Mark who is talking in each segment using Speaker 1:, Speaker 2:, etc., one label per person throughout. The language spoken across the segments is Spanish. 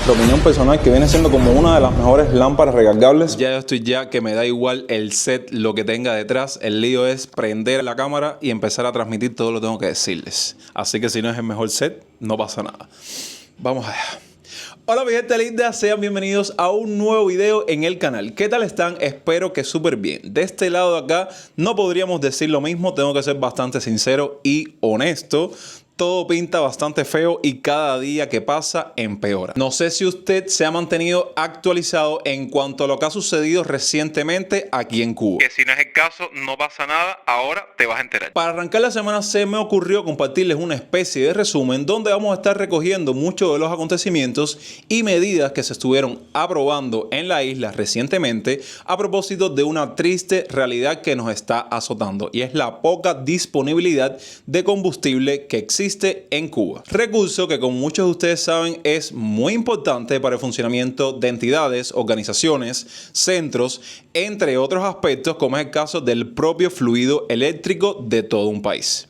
Speaker 1: nuestra opinión personal, que viene siendo como una de las mejores lámparas recargables. Ya yo estoy que me da igual el set, lo que tenga detrás. El lío es prender la cámara y empezar a transmitir todo lo que tengo que decirles. Así que si no es el mejor set, no pasa nada. Vamos allá. Hola mi gente linda, sean bienvenidos a un nuevo video en el canal. ¿Qué tal están? Espero que súper bien. De este lado de acá no podríamos decir lo mismo, tengo que ser bastante sincero y honesto. Todo pinta bastante feo y cada día que pasa empeora. No sé si usted se ha mantenido actualizado en cuanto a lo que ha sucedido recientemente aquí en Cuba. Que si no es el caso, no pasa nada, ahora te vas a enterar. Para arrancar la semana se me ocurrió compartirles una especie de resumen donde vamos a estar recogiendo muchos de los acontecimientos y medidas que se estuvieron aprobando en la isla recientemente a propósito de una triste realidad que nos está azotando, y es la poca disponibilidad de combustible que existe en Cuba. Recurso que, como muchos de ustedes saben, es muy importante para el funcionamiento de entidades, organizaciones, centros, entre otros aspectos, como es el caso del propio fluido eléctrico de todo un país.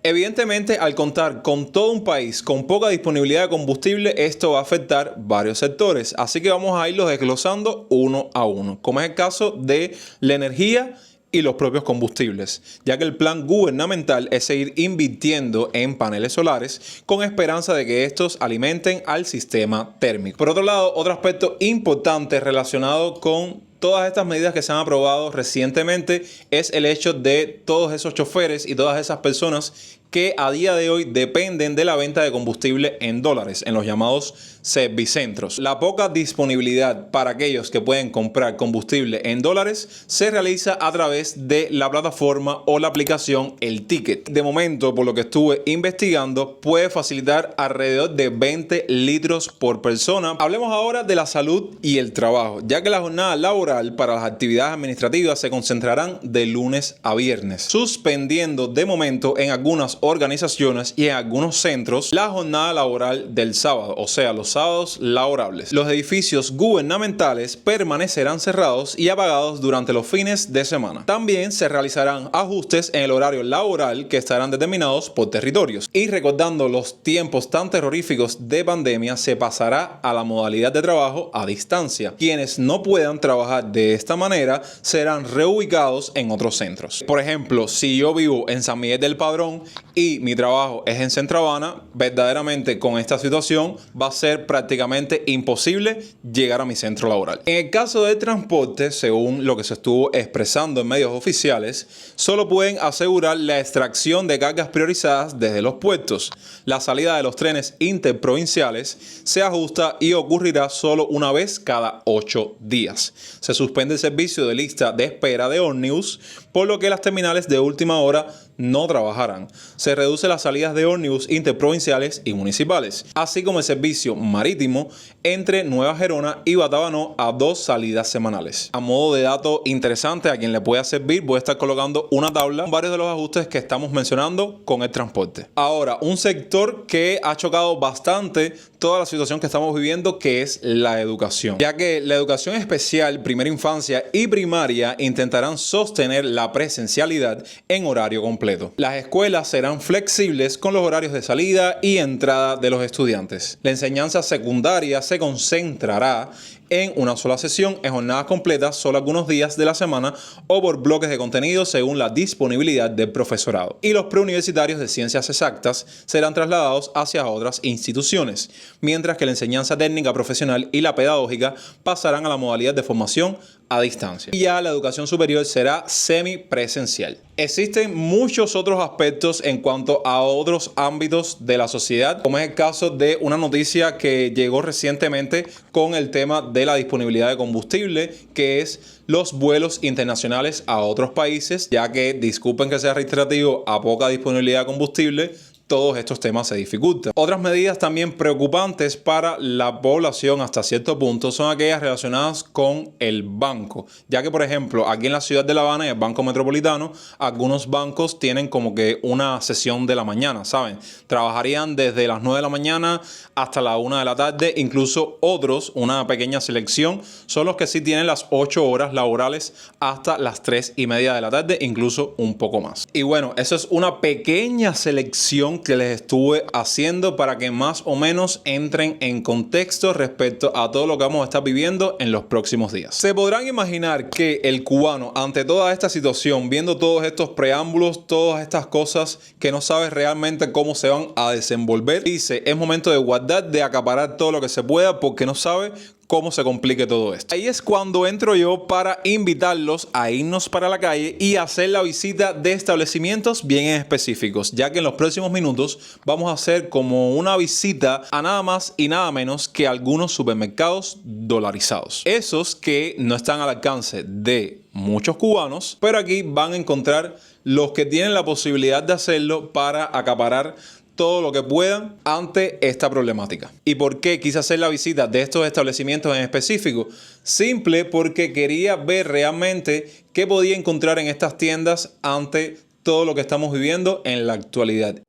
Speaker 1: Evidentemente, al contar con todo un país con poca disponibilidad de combustible, esto va a afectar varios sectores. Así que vamos a irlos desglosando uno a uno, como es el caso de la energía y los propios combustibles, ya que el plan gubernamental es seguir invirtiendo en paneles solares con esperanza de que estos alimenten al sistema térmico. Por otro lado, otro aspecto importante relacionado con todas estas medidas que se han aprobado recientemente es el hecho de todos esos choferes y todas esas personas que a día de hoy dependen de la venta de combustible en dólares, en los llamados servicentros. La poca disponibilidad para aquellos que pueden comprar combustible en dólares se realiza a través de la plataforma o la aplicación El Ticket. De momento, por lo que estuve investigando, puede facilitar alrededor de 20 litros por persona. Hablemos ahora de la salud y el trabajo, ya que la jornada laboral para las actividades administrativas se concentrarán de lunes a viernes, suspendiendo de momento en algunas organizaciones y en algunos centros la jornada laboral del sábado, o sea, los sábados laborables. Los edificios gubernamentales permanecerán cerrados y apagados durante los fines de semana. También se realizarán ajustes en el horario laboral que estarán determinados por territorios. Y recordando los tiempos tan terroríficos de pandemia, se pasará a la modalidad de trabajo a distancia. Quienes no puedan trabajar de esta manera serán reubicados en otros centros. Por ejemplo, si yo vivo en San Miguel del Padrón y mi trabajo es en Centro Habana, verdaderamente con esta situación va a ser prácticamente imposible llegar a mi centro laboral. En el caso del transporte, según lo que se estuvo expresando en medios oficiales, solo pueden asegurar la extracción de cargas priorizadas desde los puertos. La salida de los trenes interprovinciales se ajusta y ocurrirá solo una vez cada 8 días. Se suspende el servicio de lista de espera de ómnibus, por lo que las terminales de última hora no trabajarán. Se reduce las salidas de ómnibus interprovinciales y municipales, así como el servicio marítimo entre Nueva Gerona y Batabanó a 2 salidas semanales. A modo de dato interesante a quien le pueda servir, voy a estar colocando una tabla con varios de los ajustes que estamos mencionando con el transporte. Ahora, un sector que ha chocado bastante toda la situación que estamos viviendo, que es la educación, ya que la educación especial, primera infancia y primaria intentarán sostener la presencialidad en horario completo. Las escuelas serán flexibles con los horarios de salida y entrada de los estudiantes. La enseñanza secundaria se concentrará en una sola sesión, en jornadas completas, solo algunos días de la semana o por bloques de contenido según la disponibilidad del profesorado. Y los preuniversitarios de ciencias exactas serán trasladados hacia otras instituciones, mientras que la enseñanza técnica profesional y la pedagógica pasarán a la modalidad de formación a distancia. Y ya la educación superior será semipresencial. Existen muchos otros aspectos en cuanto a otros ámbitos de la sociedad, como es el caso de una noticia que llegó recientemente con el tema de la disponibilidad de combustible, que es los vuelos internacionales a otros países, ya que, disculpen que sea reiterativo, a poca disponibilidad de combustible, todos estos temas se dificultan. Otras medidas también preocupantes para la población hasta cierto punto son aquellas relacionadas con el banco, ya que por ejemplo aquí en la ciudad de La Habana y el Banco Metropolitano, algunos bancos tienen como que una sesión de la mañana, ¿saben? Trabajarían desde las 9 de la mañana hasta la 1 de la tarde, incluso otros, una pequeña selección, son los que sí tienen las 8 horas laborales hasta las 3:30 de la tarde, incluso un poco más. Y bueno, eso es una pequeña selección que les estuve haciendo para que más o menos entren en contexto respecto a todo lo que vamos a estar viviendo en los próximos días. Se podrán imaginar que el cubano, ante toda esta situación, viendo todos estos preámbulos, todas estas cosas que no sabe realmente cómo se van a desenvolver, dice, es momento de guardar, de acaparar todo lo que se pueda porque no sabe cómo se complique todo esto. Ahí es cuando entro yo para invitarlos a irnos para la calle y hacer la visita de establecimientos bien específicos, ya que en los próximos minutos vamos a hacer como una visita a nada más y nada menos que algunos supermercados dolarizados. Esos que no están al alcance de muchos cubanos, pero aquí van a encontrar los que tienen la posibilidad de hacerlo para acaparar todo lo que puedan ante esta problemática. ¿Y por qué quise hacer la visita de estos establecimientos en específico? Simple porque quería ver realmente qué podía encontrar en estas tiendas ante todo lo que estamos viviendo en la actualidad.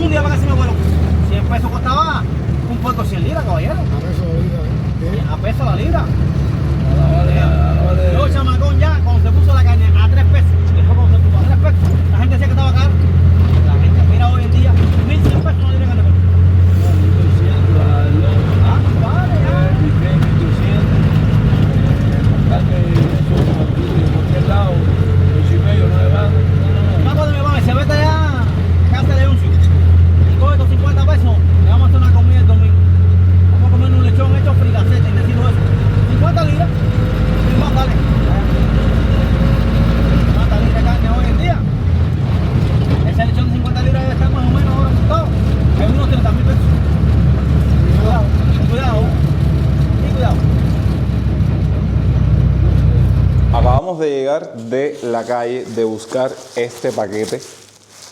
Speaker 2: un día para que se me vuelo. 100 pesos costaba un puerco 100 libras, caballero. A peso la libra. Yo, chamacón, ya, cuando se puso la carne a 3 pesos, después cuando se puso a 3 pesos, la gente decía que estaba caro. La gente, mira hoy en día, 1.100 pesos no tiene carne. Cuando mi mamá se vete allá a casa de Uncio y coge estos 50 pesos, le vamos a hacer una comida el domingo. Vamos a comer un lechón hecho fricacete y decirlo eso. 50 libras y más dale. 50 libras de carne hoy en día. Ese lechón de 50 libras debe estar más o menos ahora montado en unos 30.000 pesos. Cuidado, cuidado, y cuidado.
Speaker 1: Acabamos de llegar de la calle de buscar este paquete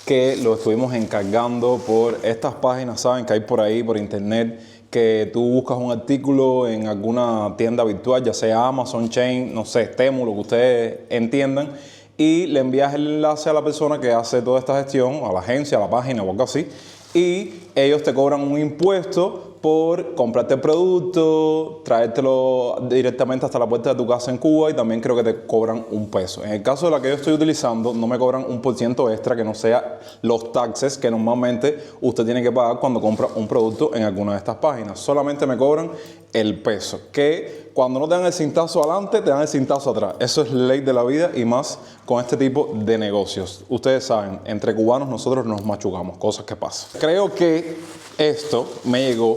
Speaker 1: que lo estuvimos encargando por estas páginas, saben que hay por ahí, por internet, que tú buscas un artículo en alguna tienda virtual, ya sea Amazon, Chain, no sé, Temu, lo que ustedes entiendan, y le envías el enlace a la persona que hace toda esta gestión, a la agencia, a la página o algo así, y ellos te cobran un impuesto por comprarte el producto, traértelo directamente hasta la puerta de tu casa en Cuba, y también creo que te cobran un peso. En el caso de la que yo estoy utilizando, no me cobran un % extra que no sea los taxes que normalmente usted tiene que pagar cuando compra un producto en alguna de estas páginas. Solamente me cobran el peso, que cuando no te dan el cintazo adelante, te dan el cintazo atrás. Eso es ley de la vida, y más con este tipo de negocios. Ustedes saben, entre cubanos nosotros nos machucamos, cosas que pasan. Creo que esto me llegó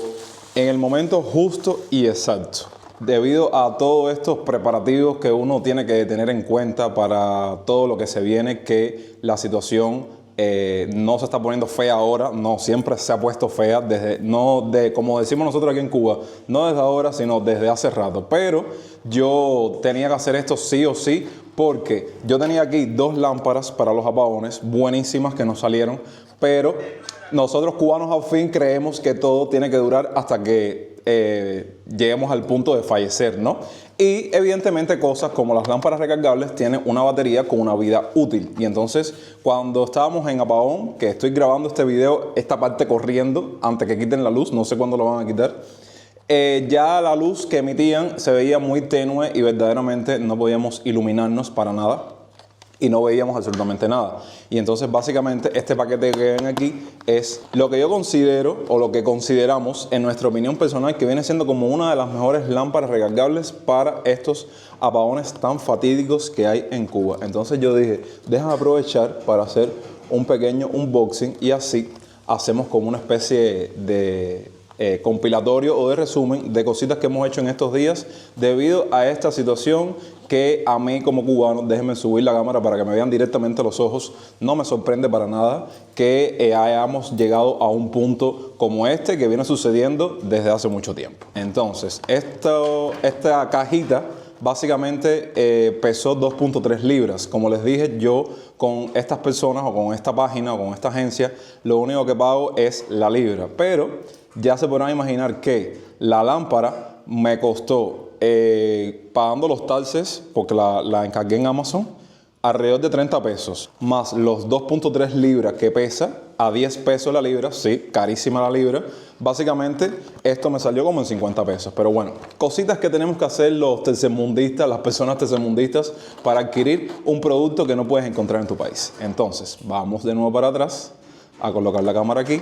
Speaker 1: en el momento justo y exacto, debido a todos estos preparativos que uno tiene que tener en cuenta para todo lo que se viene, que la situación no se está poniendo fea ahora, no, siempre se ha puesto fea, como decimos nosotros aquí en Cuba, no desde ahora, sino desde hace rato. Pero yo tenía que hacer esto sí o sí, porque yo tenía aquí 2 lámparas para los apagones, buenísimas, que nos salieron, pero nosotros cubanos al fin creemos que todo tiene que durar hasta que lleguemos al punto de fallecer, ¿no? Y evidentemente cosas como las lámparas recargables tienen una batería con una vida útil. Y entonces cuando estábamos en apagón, que estoy grabando este video, esta parte corriendo antes que quiten la luz, no sé cuándo lo van a quitar, ya la luz que emitían se veía muy tenue y verdaderamente no podíamos iluminarnos para nada. Y no veíamos absolutamente nada. Y entonces básicamente este paquete que ven aquí es lo que yo considero, o lo que consideramos en nuestra opinión personal, que viene siendo como una de las mejores lámparas recargables para estos apagones tan fatídicos que hay en Cuba. Entonces yo dije, déjame aprovechar para hacer un pequeño unboxing, y así hacemos como una especie de compilatorio o de resumen de cositas que hemos hecho en estos días debido a esta situación, que a mí como cubano, déjenme subir la cámara para que me vean directamente a los ojos, no me sorprende para nada que hayamos llegado a un punto como este, que viene sucediendo desde hace mucho tiempo. Entonces, esta cajita básicamente pesó 2.3 libras. Como les dije, yo con estas personas o con esta página o con esta agencia, lo único que pago es la libra. Pero ya se podrán imaginar que la lámpara me costó, pagando los taxes, porque la encargué en Amazon, alrededor de 30 pesos, más los 2.3 libras que pesa, a 10 pesos la libra, sí, carísima la libra. Básicamente esto me salió como en 50 pesos. Pero bueno, cositas que tenemos que hacer los tercermundistas, las personas tercermundistas, para adquirir un producto que no puedes encontrar en tu país. Entonces, vamos de nuevo para atrás a colocar la cámara aquí.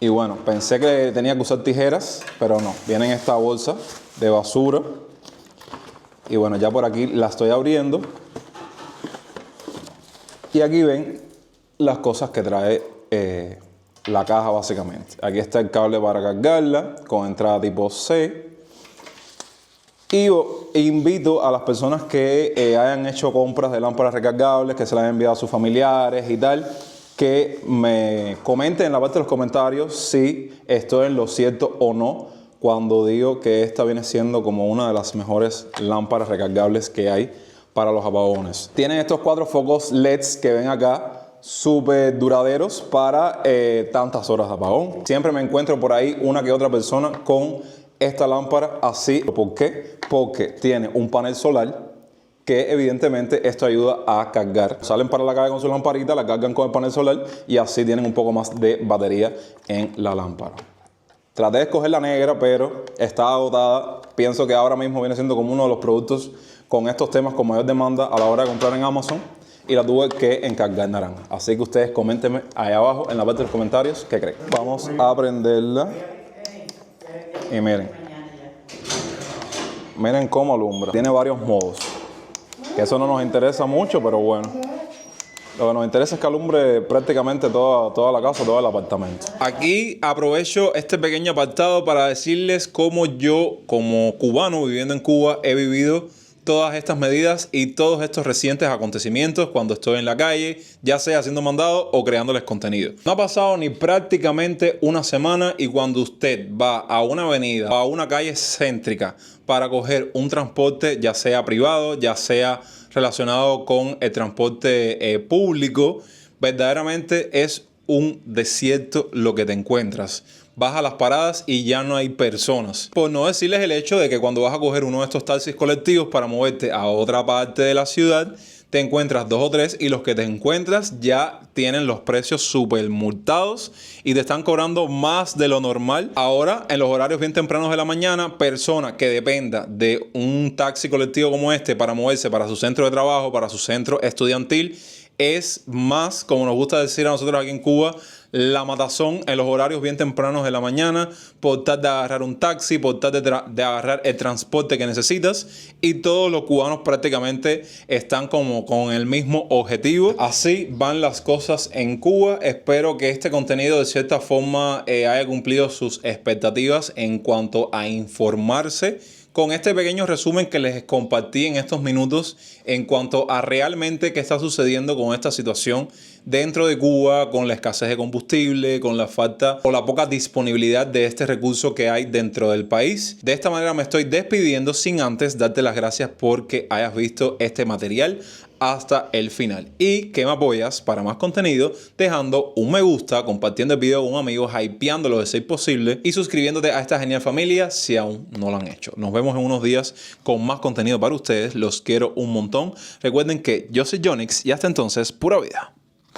Speaker 1: Y bueno, pensé que tenía que usar tijeras, pero no. Viene en esta bolsa de basura. Y bueno, ya por aquí la estoy abriendo. Y aquí ven las cosas que trae la caja básicamente. Aquí está el cable para cargarla, con entrada tipo C. Y invito a las personas que hayan hecho compras de lámparas recargables, que se las hayan enviado a sus familiares y tal, que me comenten en la parte de los comentarios si estoy en lo cierto o no cuando digo que esta viene siendo como una de las mejores lámparas recargables que hay para los apagones. Tienen estos 4 focos LEDs que ven acá, súper duraderos para tantas horas de apagón. Siempre me encuentro por ahí una que otra persona con esta lámpara así. ¿Por qué? Porque tiene un panel solar que evidentemente esto ayuda a cargar. Salen para la calle con su lamparita, la cargan con el panel solar y así tienen un poco más de batería en la lámpara. Traté de escoger la negra, pero está agotada. Pienso que ahora mismo viene siendo como uno de los productos con estos temas con mayor demanda a la hora de comprar en Amazon. Y la tuve que encargar naranja. Así que ustedes coméntenme ahí abajo en la parte de los comentarios qué creen. Vamos a prenderla. Y miren cómo alumbra. Tiene varios modos. Que eso no nos interesa mucho, pero bueno. Lo que nos interesa es que alumbre prácticamente toda la casa, todo el apartamento. Aquí aprovecho este pequeño apartado para decirles cómo yo, como cubano viviendo en Cuba, he vivido todas estas medidas y todos estos recientes acontecimientos cuando estoy en la calle, ya sea haciendo mandado o creándoles contenido. No ha pasado ni prácticamente una semana y cuando usted va a una avenida o a una calle céntrica para coger un transporte, ya sea privado, ya sea relacionado con el transporte público, verdaderamente es un desierto lo que te encuentras. Vas a las paradas y ya no hay personas. Por no decirles el hecho de que cuando vas a coger uno de estos taxis colectivos para moverte a otra parte de la ciudad, te encuentras 2 o 3 y los que te encuentras ya tienen los precios súper multados y te están cobrando más de lo normal. Ahora, en los horarios bien tempranos de la mañana, persona que dependa de un taxi colectivo como este para moverse para su centro de trabajo, para su centro estudiantil, es más, como nos gusta decir a nosotros aquí en Cuba, la matazón en los horarios bien tempranos de la mañana, por tal de agarrar un taxi, por tal de agarrar el transporte que necesitas, y todos los cubanos prácticamente están como con el mismo objetivo. Así van las cosas en Cuba. Espero que este contenido de cierta forma haya cumplido sus expectativas en cuanto a informarse con este pequeño resumen que les compartí en estos minutos en cuanto a realmente qué está sucediendo con esta situación dentro de Cuba, con la escasez de combustible, con la falta o la poca disponibilidad de este recurso que hay dentro del país. De esta manera me estoy despidiendo sin antes darte las gracias porque hayas visto este material hasta el final y que me apoyas para más contenido dejando un me gusta, compartiendo el video con un amigo, hypeándolo de ser posible y suscribiéndote a esta genial familia si aún no lo han hecho. Nos vemos en unos días con más contenido para ustedes. Los quiero un montón. Recuerden que yo soy Jonix y hasta entonces, pura vida.